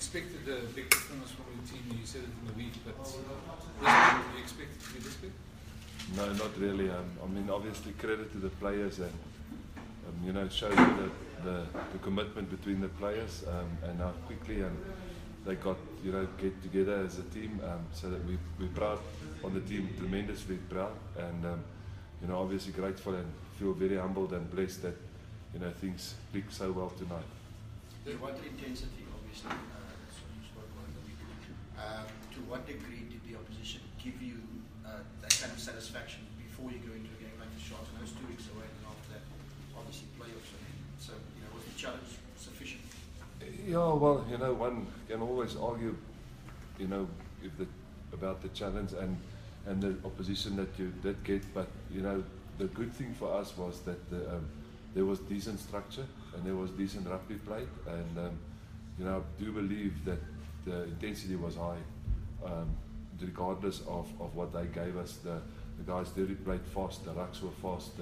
expected a big performance from your team. You said it in the week, but did you expect it to be this big? No, not really. I mean, obviously, credit to the players, and it shows you the commitment between the players, and how quickly they got get together as a team. So that we're proud on the team, tremendously proud, and obviously grateful and feel very humbled and blessed that things clicked so well tonight. You wanted intensity, obviously. That's what you spoke about in the week. To what degree did the opposition give you that kind of satisfaction before you go into a game like the Sharks? And those 2 weeks away, and after that, obviously playoffs. So, was the challenge sufficient? Yeah, well, one can always argue, about the challenge and the opposition that you did get, but the good thing for us was that there was decent structure and there was decent rugby played, and I do believe that the intensity was high, regardless of what they gave us. The guys really played fast, the rucks were fast,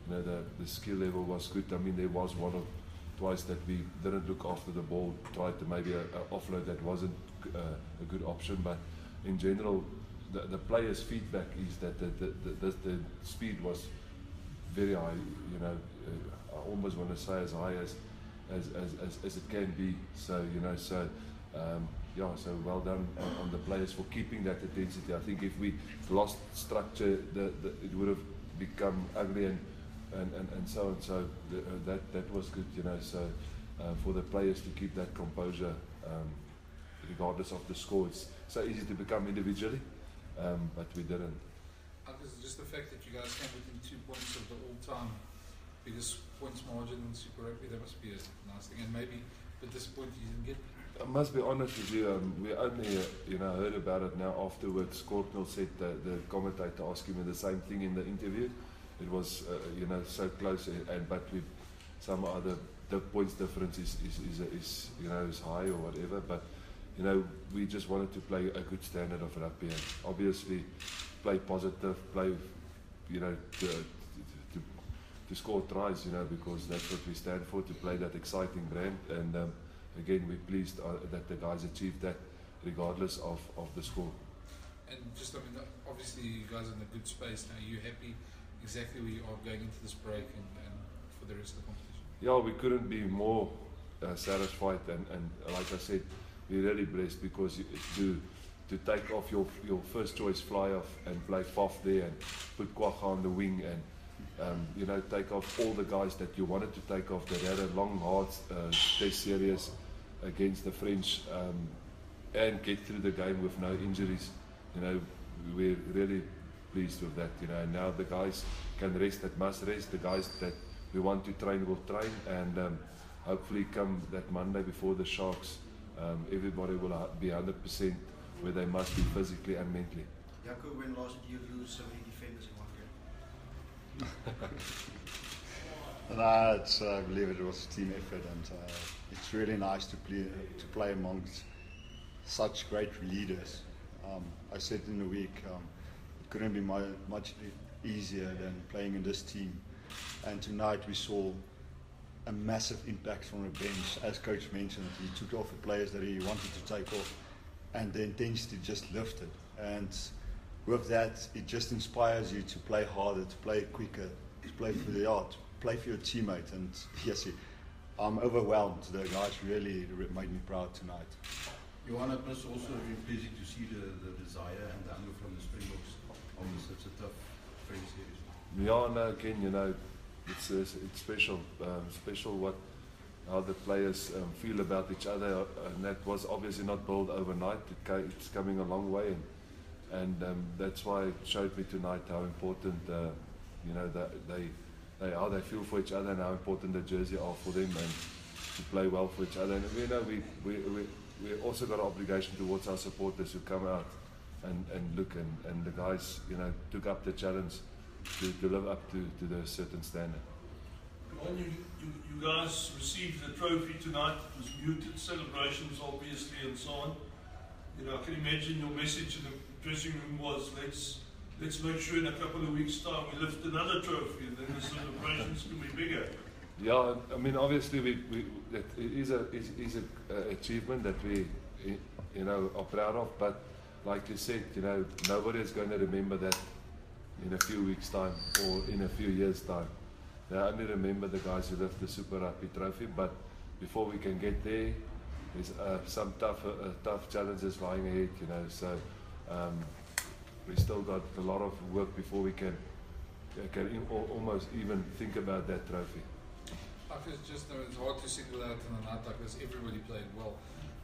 the skill level was good. I mean, there was one or twice that we didn't look after the ball, tried to maybe an offload that wasn't a good option, but in general the players' feedback is that the speed was very high. I almost want to say as high as it can be. So so well done on the players for keeping that intensity. I think if we lost structure, it would have become ugly and so on. So that was good. So for the players to keep that composure, regardless of the score, it's so easy to become individually, but we didn't. Just the fact that you guys came within 2 points of the all-time biggest points margin in Super Rugby, that must be a nice thing, and maybe a bit disappointed you didn't get. I must be honest with you, we only heard about it now afterwards. Cornell said the commentator asked him the same thing in the interview. It was so close, but with some other the points difference is high or whatever. But we just wanted to play a good standard of rugby and obviously play positive, play to score tries, because that's what we stand for, to play that exciting brand. And again, we're pleased that the guys achieved that regardless of the score. And obviously you guys are in a good space now. Are you happy exactly where you are going into this break and for the rest of the competition? Yeah, we couldn't be more satisfied, and like I said, we're really blessed because to take off your first choice fly off and play Faf there and put Kwagga on the wing and take off all the guys that you wanted to take off, that had a long, hard test series against the French, and get through the game with no injuries. We're really pleased with that. And now the guys can rest that must rest. The guys that we want to train will train, and hopefully come that Monday before the Sharks, everybody will be 100% where they must be physically and mentally. Jaco, when last did you lose so many defenders in one game? I believe it was a team effort, and it's really nice to play amongst such great leaders. I said in the week, it couldn't be much easier than playing in this team. And tonight we saw a massive impact from the bench. As Coach mentioned, he took off the players that he wanted to take off, and the intensity just lifted. And with that, it just inspires you to play harder, to play quicker, to play for the art, play for your teammate. And yes, I'm overwhelmed. The guys really made me proud tonight. Johan, it must also be pleasing to see the desire and the hunger from the Springboks on such a tough French series. Yeah, no, again, it's special, how the players feel about each other, and that was obviously not built overnight. It's coming a long way, and that's why it showed me tonight how important that how they feel for each other and how important the jersey are for them, and to play well for each other. And we also got an obligation towards our supporters who come out and look, and the guys took up the challenge to live up to the certain standard. When you guys received the trophy tonight, it was muted celebrations obviously and so on. I can imagine your message in the dressing room was, let's make sure in a couple of weeks' time we lift another trophy, and then the celebrations can be bigger. Yeah, I mean, obviously it is an achievement that we are proud of. But like you said, nobody is going to remember that in a few weeks' time or in a few years' time. They only remember the guys who lift the Super Rugby trophy. But before we can get there, there's some tough challenges lying ahead. So we still got a lot of work before we can almost even think about that trophy. It's hard to single out in a night like this. Everybody played well.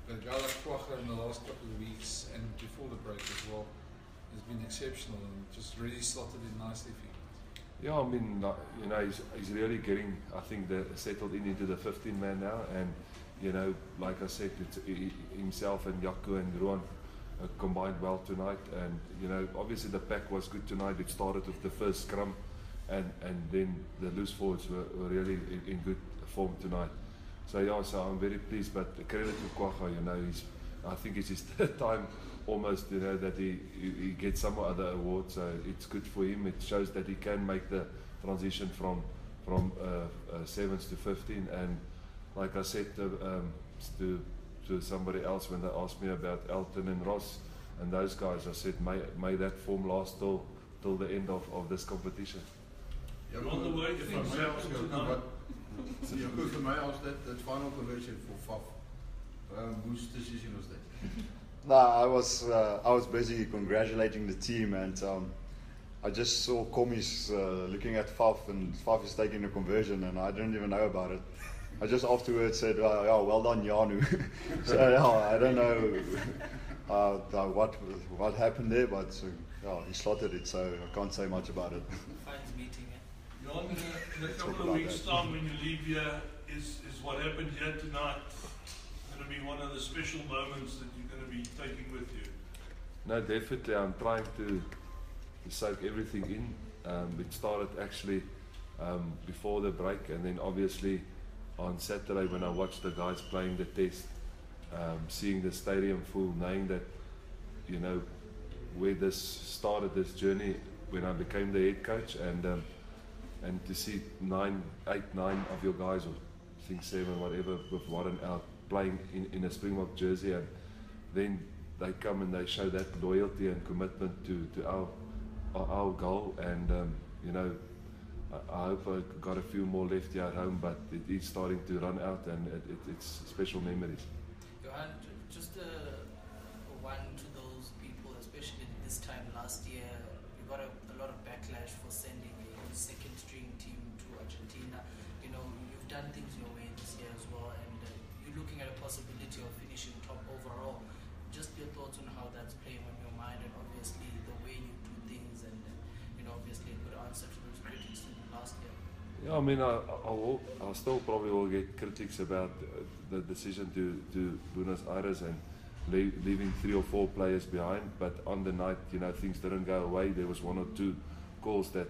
But a guy like Kwagga in the last couple of weeks and before the break as well has been exceptional and just really slotted in nicely for you. Yeah, I mean, he's really getting, I think, settled into the 15-man now. And, like I said, it's himself and Jaco and Johan combined well tonight. And, obviously the pack was good tonight. It started with the first scrum. And then the loose forwards were really in good form tonight. So I'm very pleased. But credit to Kwagga, I think it's his third time almost, that he gets some other awards. So it's good for him. It shows that he can make the transition from 7s to 15. And like I said to somebody else when they asked me about Elton and Ross and those guys, I said may that form last till the end of this competition. You're on the way to things happen tonight. If I may ask that final conversion for Faf, whose decision was that? No, I was busy congratulating the team, and I just saw commies looking at Faf, and Faf is taking the conversion, and I didn't even know about it. I just afterwards said, well done, Janu. So I don't know what happened there, but he slotted it, so I can't say much about it. In a couple of weeks' time, when you leave here, is what happened here tonight going to be one of the special moments that you're going to be taking with you? No, definitely. I'm trying to soak everything in. It started actually before the break, and then obviously on Saturday when I watched the guys playing the test, seeing the stadium full, knowing that, where this started, this journey, when I became the head coach, and to see 9 of your guys, or I think 7, whatever, with Warren out playing in a Springbok jersey, and then they come and they show that loyalty and commitment to our goal, and I hope I got a few more left here at home, but it is starting to run out, and it's special memories. Johan, just one to those people, especially this time last year, you got a lot of backlash for sending a second string team to Argentina. You've done things your way this year as well, and you're looking at a possibility of finishing top overall. Just your thoughts on how that's playing on your mind, and obviously the way you do things, and obviously a good answer to those critics from last year. Yeah, I mean, I still probably will get critics about the decision to Buenos Aires and leaving 3 or 4 players behind. But on the night, things didn't go away. There was 1 or 2 calls that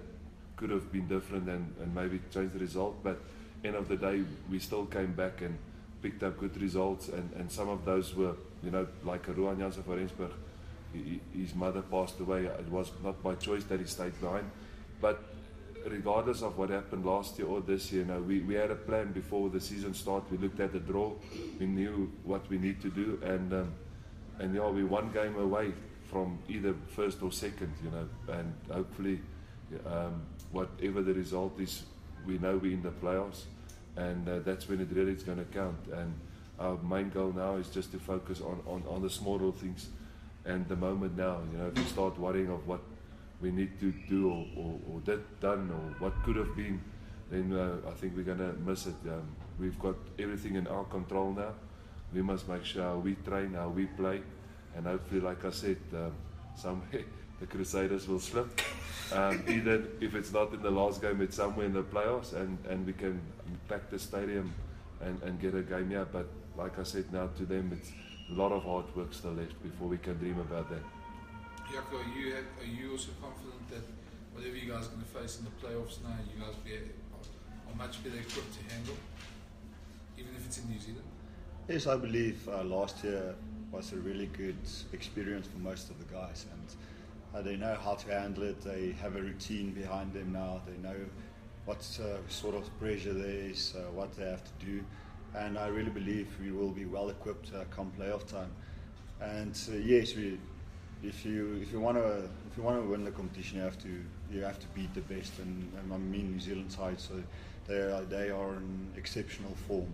could have been different and maybe changed the result. But end of the day, we still came back and picked up good results. And some of those were, like Rohan Jansen for Rensburg, his mother passed away. It was not by choice that he stayed behind. But regardless of what happened last year or this year, we had a plan before the season started. We looked at the draw. We knew what we need to do. And we're 1 game away from either first or second, and hopefully whatever the result is, we know we're in the playoffs, and that's when it really is going to count. And our main goal now is just to focus on the small little things and the moment now. If we start worrying of what we need to do or done or what could have been, then I think we're going to miss it. We've got everything in our control now. We must make sure how we train, how we play, and hopefully, like I said, somewhere the Crusaders will slip. Either if it's not in the last game, it's somewhere in the playoffs, and we can pack the stadium and get a game here. But like I said, now to them, it's a lot of hard work still left before we can dream about that. Jaco, are you also confident that whatever you guys are going to face in the playoffs now, you guys are much better equipped to handle, even if it's in New Zealand? Yes, I believe last year was a really good experience for most of the guys, and they know how to handle it. They have a routine behind them now. They know what sort of pressure there is, what they have to do, and I really believe we will be well equipped come playoff time. And yes, if you want to win the competition, you have to beat the best, and I mean New Zealand side, so they are in exceptional form.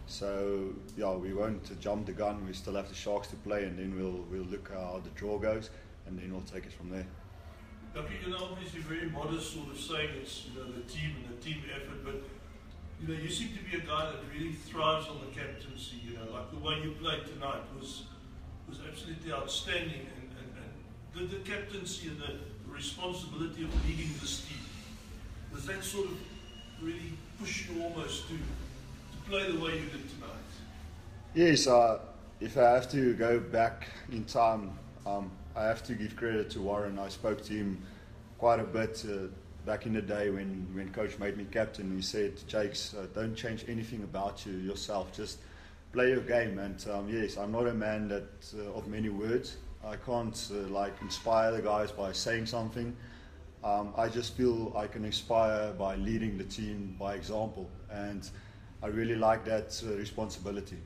So yeah, we won't jump the gun. We still have the Sharks to play, and then we'll look how the draw goes, and then we'll take it from there. Okay, obviously very modest, sort of saying it's the team and the team effort, but you seem to be a guy that really thrives on the captaincy. Like the way you played tonight was absolutely outstanding, and the captaincy and the responsibility of leading this team, does that sort of really push you almost to play the way you did tonight? Yes, if I have to go back in time, I have to give credit to Warren. I spoke to him quite a bit back in the day when Coach made me captain. He said, Jakes, don't change anything about yourself, just play your game. And yes, I'm not a man of many words. I can't inspire the guys by saying something. I just feel I can inspire by leading the team by example, and I really like that responsibility.